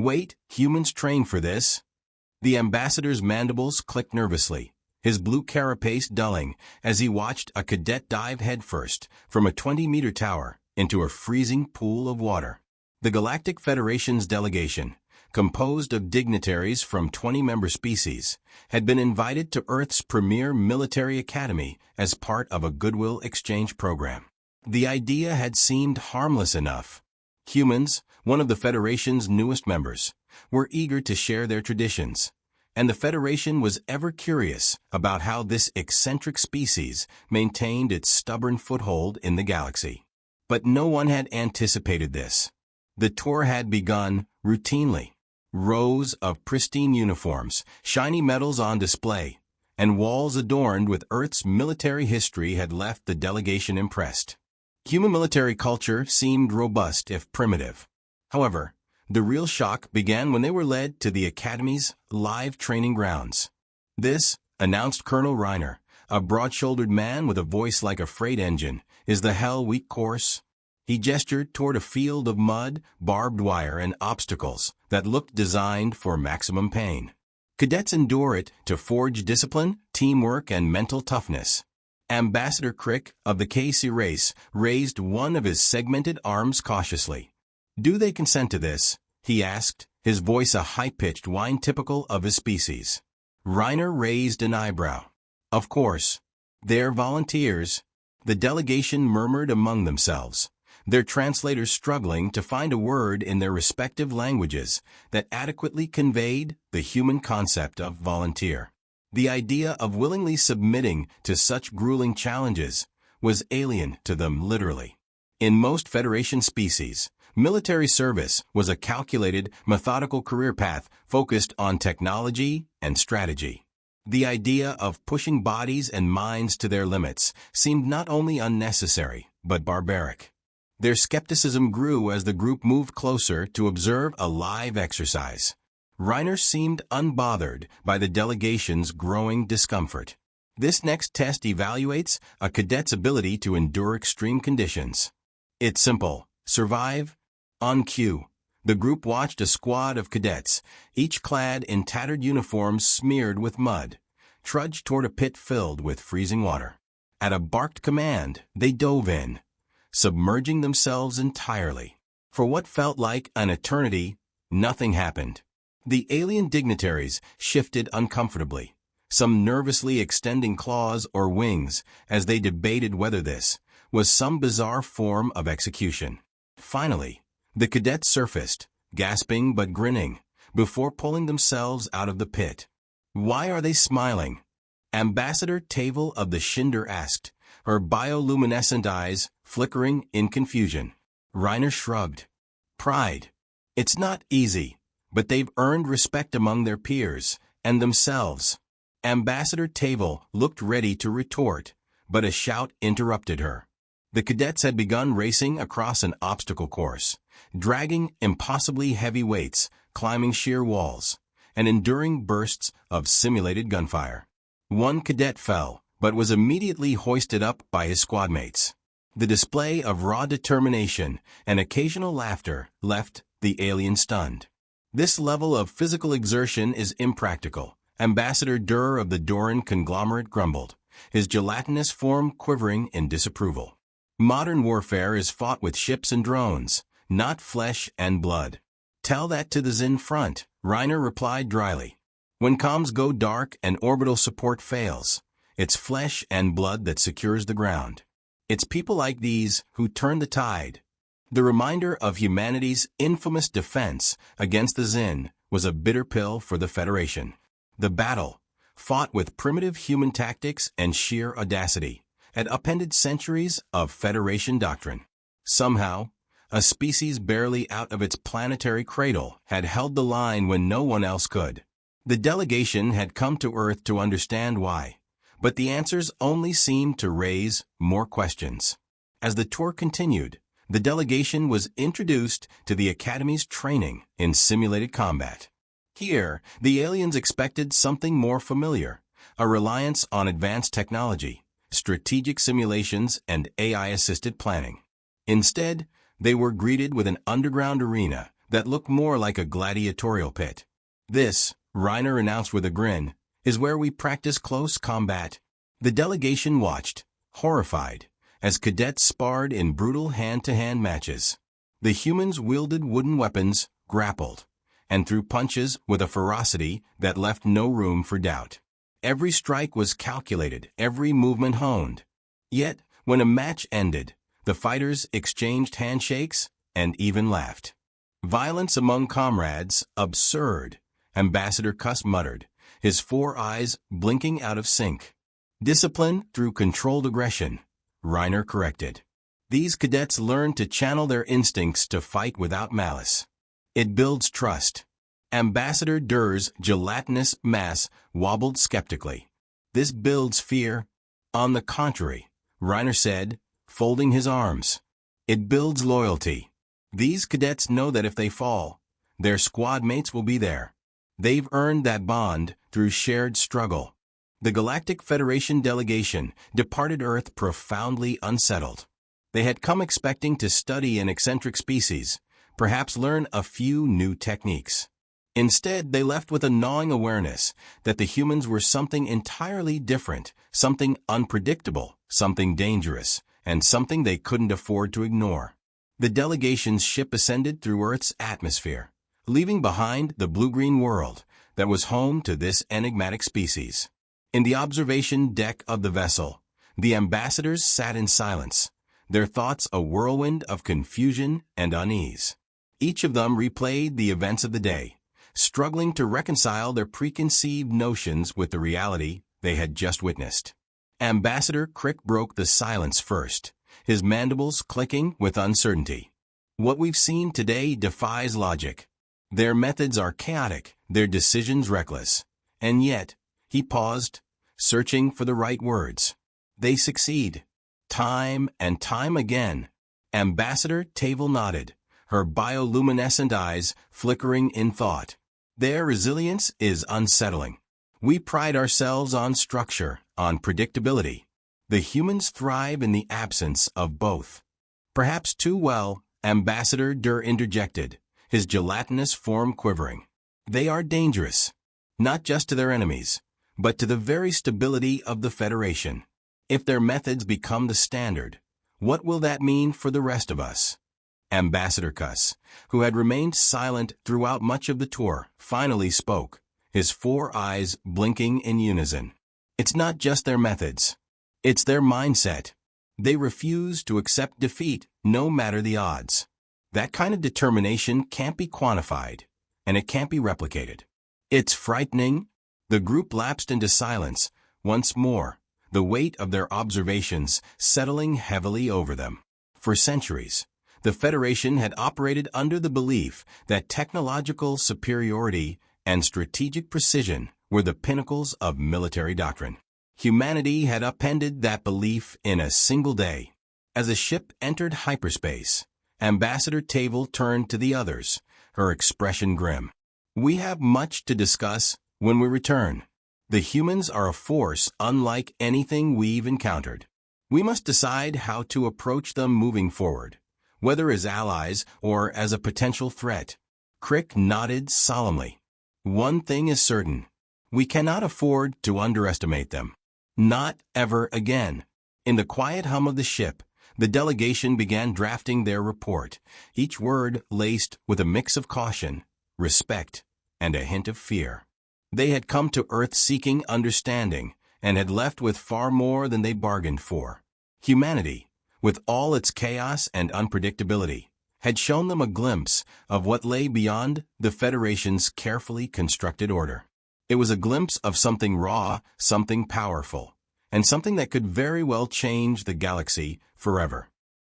Wait, humans train for this? The ambassador's mandibles clicked nervously, his blue carapace dulling as he watched a cadet dive headfirst from a 20-meter tower into a freezing pool of water. The Galactic Federation's delegation, composed of dignitaries from 20 member species, had been invited to Earth's premier military academy as part of a goodwill exchange program. The idea had seemed harmless enough. Humans, one of the Federation's newest members, were eager to share their traditions, and the Federation was ever curious about how this eccentric species maintained its stubborn foothold in the galaxy. But no one had anticipated this. The tour had begun routinely. Rows of pristine uniforms, shiny medals on display, and walls adorned with Earth's military history had left the delegation impressed. Human military culture seemed robust if primitive. However, the real shock began when they were led to the Academy's live training grounds. "This," announced Colonel Reiner, a broad-shouldered man with a voice like a freight engine, "is the Hell Week course." He gestured toward a field of mud, barbed wire, and obstacles that looked designed for maximum pain. Cadets endure it to forge discipline, teamwork, and mental toughness. Ambassador Crick of the KC race raised one of his segmented arms cautiously. "Do they consent to this?" he asked, his voice a high-pitched whine typical of his species. Reiner raised an eyebrow. "Of course. They're volunteers." The delegation murmured among themselves, their translators struggling to find a word in their respective languages that adequately conveyed the human concept of volunteer. The idea of willingly submitting to such grueling challenges was alien to them literally. In most Federation species, military service was a calculated, methodical career path focused on technology and strategy. The idea of pushing bodies and minds to their limits seemed not only unnecessary, but barbaric. Their skepticism grew as the group moved closer to observe a live exercise. Reiner seemed unbothered by the delegation's growing discomfort. This next test evaluates a cadet's ability to endure extreme conditions. It's simple. Survive. On cue, the group watched a squad of cadets, each clad in tattered uniforms smeared with mud, trudge toward a pit filled with freezing water. At a barked command, they dove in, submerging themselves entirely. For what felt like an eternity, nothing happened. The alien dignitaries shifted uncomfortably, some nervously extending claws or wings as they debated whether this was some bizarre form of execution. Finally, the cadets surfaced, gasping but grinning, before pulling themselves out of the pit. "Why are they smiling?" Ambassador Tavel of the Shinder asked, her bioluminescent eyes flickering in confusion. Reiner shrugged. "Pride. It's not easy, but they've earned respect among their peers and themselves." Ambassador Tavel looked ready to retort, but a shout interrupted her. The cadets had begun racing across an obstacle course, dragging impossibly heavy weights, climbing sheer walls, and enduring bursts of simulated gunfire. One cadet fell, but was immediately hoisted up by his squadmates. The display of raw determination and occasional laughter left the alien stunned. "This level of physical exertion is impractical," Ambassador Durr of the Doran conglomerate grumbled, his gelatinous form quivering in disapproval. "Modern warfare is fought with ships and drones, not flesh and blood." "Tell that to the Zin front," Reiner replied dryly. "When comms go dark and orbital support fails, it's flesh and blood that secures the ground. It's people like these who turn the tide." The reminder of humanity's infamous defense against the Zin was a bitter pill for the Federation. The battle, fought with primitive human tactics and sheer audacity, had upended centuries of Federation doctrine. Somehow, a species barely out of its planetary cradle had held the line when no one else could. The delegation had come to Earth to understand why, but the answers only seemed to raise more questions. As the tour continued, the delegation was introduced to the Academy's training in simulated combat. Here, the aliens expected something more familiar, a reliance on advanced technology, strategic simulations, and AI-assisted planning. Instead, they were greeted with an underground arena that looked more like a gladiatorial pit. "This," Reiner announced with a grin, "is where we practice close combat." The delegation watched, horrified, as cadets sparred in brutal hand-to-hand matches. The humans wielded wooden weapons, grappled, and threw punches with a ferocity that left no room for doubt. Every strike was calculated, every movement honed. Yet, when a match ended, the fighters exchanged handshakes and even laughed. "Violence among comrades, absurd," Ambassador Cuss muttered, his 4 eyes blinking out of sync. "Discipline through controlled aggression," Reiner corrected. "These cadets learn to channel their instincts to fight without malice. It builds trust." Ambassador Durr's gelatinous mass wobbled skeptically. "This builds fear." "On the contrary," Reiner said, folding his arms. "It builds loyalty. These cadets know that if they fall, their squad mates will be there. They've earned that bond through shared struggle." The Galactic Federation delegation departed Earth profoundly unsettled. They had come expecting to study an eccentric species, perhaps learn a few new techniques. Instead, they left with a gnawing awareness that the humans were something entirely different, something unpredictable, something dangerous, and something they couldn't afford to ignore. The delegation's ship ascended through Earth's atmosphere, leaving behind the blue-green world that was home to this enigmatic species. In the observation deck of the vessel, the ambassadors sat in silence, their thoughts a whirlwind of confusion and unease. Each of them replayed the events of the day, struggling to reconcile their preconceived notions with the reality they had just witnessed. Ambassador Crick broke the silence first, his mandibles clicking with uncertainty. "What we've seen today defies logic. Their methods are chaotic, their decisions reckless. And yet," he paused, searching for the right words, "they succeed. Time and time again." Ambassador Tavel nodded, her bioluminescent eyes flickering in thought. "Their resilience is unsettling. We pride ourselves on structure, on predictability. The humans thrive in the absence of both." "Perhaps too well," Ambassador Durr interjected, his gelatinous form quivering. "They are dangerous, not just to their enemies, but to the very stability of the Federation. If their methods become the standard, what will that mean for the rest of us?" Ambassador Cuss, who had remained silent throughout much of the tour, finally spoke, his 4 eyes blinking in unison. "It's not just their methods. It's their mindset. They refuse to accept defeat, no matter the odds. That kind of determination can't be quantified, and it can't be replicated. It's frightening." The group lapsed into silence once more, the weight of their observations settling heavily over them. For centuries, the Federation had operated under the belief that technological superiority and strategic precision were the pinnacles of military doctrine. Humanity had upended that belief in a single day. As the ship entered hyperspace, Ambassador Tavel turned to the others, her expression grim. "We have much to discuss when we return. The humans are a force unlike anything we've encountered. We must decide how to approach them moving forward, whether as allies or as a potential threat." Crick nodded solemnly. "One thing is certain. We cannot afford to underestimate them. Not ever again." In the quiet hum of the ship, the delegation began drafting their report, each word laced with a mix of caution, respect, and a hint of fear. They had come to Earth seeking understanding and had left with far more than they bargained for. Humanity, with all its chaos and unpredictability, had shown them a glimpse of what lay beyond the Federation's carefully constructed order. It was a glimpse of something raw, something powerful, and something that could very well change the galaxy forever.